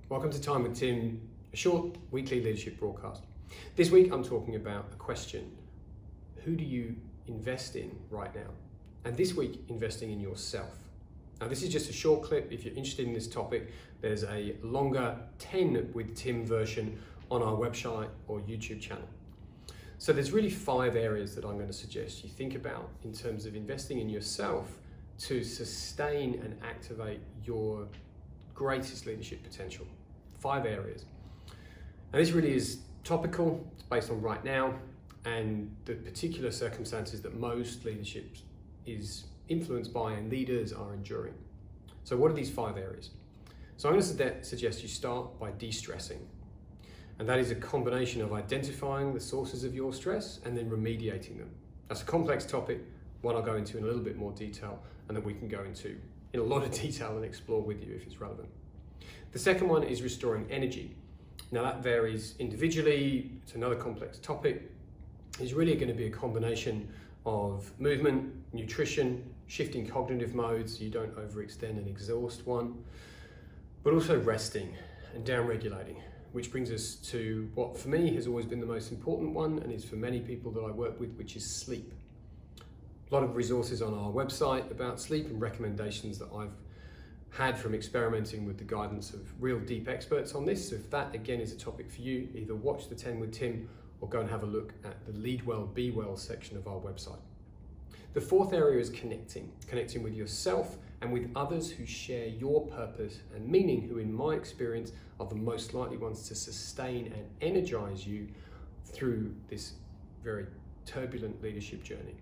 Welcome to Time with Tim, a short weekly leadership broadcast. This week I'm talking about a question: who do you invest in right now? And this week, investing in yourself. Now this is just a short clip. If you're interested in this topic, there's a longer 10 with Tim version on our website or YouTube channel. So there's really 5 areas that I'm going to suggest you think about in terms of investing in yourself to sustain and activate your greatest leadership potential. 5 areas. And this really is topical, it's based on right now and the particular circumstances that most leadership is influenced by and leaders are enduring. So what are these 5 areas? So I'm going to suggest you start by de-stressing. And that is a combination of identifying the sources of your stress and then remediating them. That's a complex topic, one I'll go into in a little bit more detail and that we can go into in a lot of detail and explore with you if it's relevant. The second one is restoring energy. Now that varies individually, it's another complex topic. It's really going to be a combination of movement, nutrition, shifting cognitive modes so you don't overextend and exhaust one, but also resting and down-regulating, which brings us to what for me has always been the most important one and is for many people that I work with, which is sleep. A lot of resources on our website about sleep and recommendations that I've had from experimenting with the guidance of real deep experts on this. So if that again is a topic for you, either watch the 10 with Tim or go and have a look at the Lead Well, Be Well section of our website. The 4th area is connecting with yourself and with others who share your purpose and meaning, who in my experience are the most likely ones to sustain and energize you through this very turbulent leadership journey.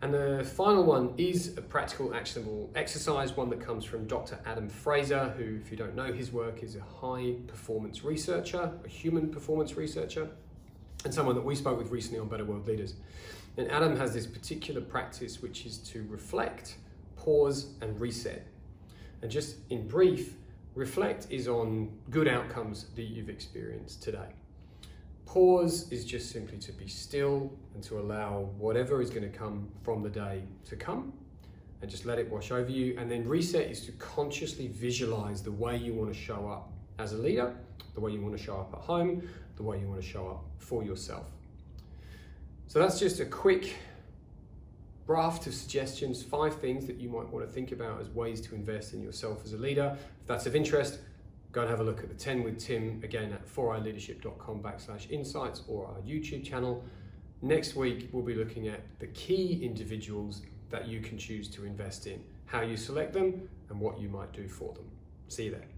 And the final one is a practical, actionable exercise, one that comes from Dr. Adam Fraser, who, if you don't know his work, is a high performance researcher, a human performance researcher, and someone that we spoke with recently on Better World Leaders. And Adam has this particular practice, which is to reflect, pause, and reset. And just in brief, reflect is on good outcomes that you've experienced today. Pause is just simply to be still and to allow whatever is going to come from the day to come and just let it wash over you. And then reset is to consciously visualize the way you want to show up as a leader, the way you want to show up at home, the way you want to show up for yourself. So that's just a quick raft of suggestions, 5 things that you might want to think about as ways to invest in yourself as a leader. If that's of interest, go and have a look at the 10 with Tim, again at 4ileadership.com/insights or our YouTube channel. Next week, we'll be looking at the key individuals that you can choose to invest in, how you select them, and what you might do for them. See you there.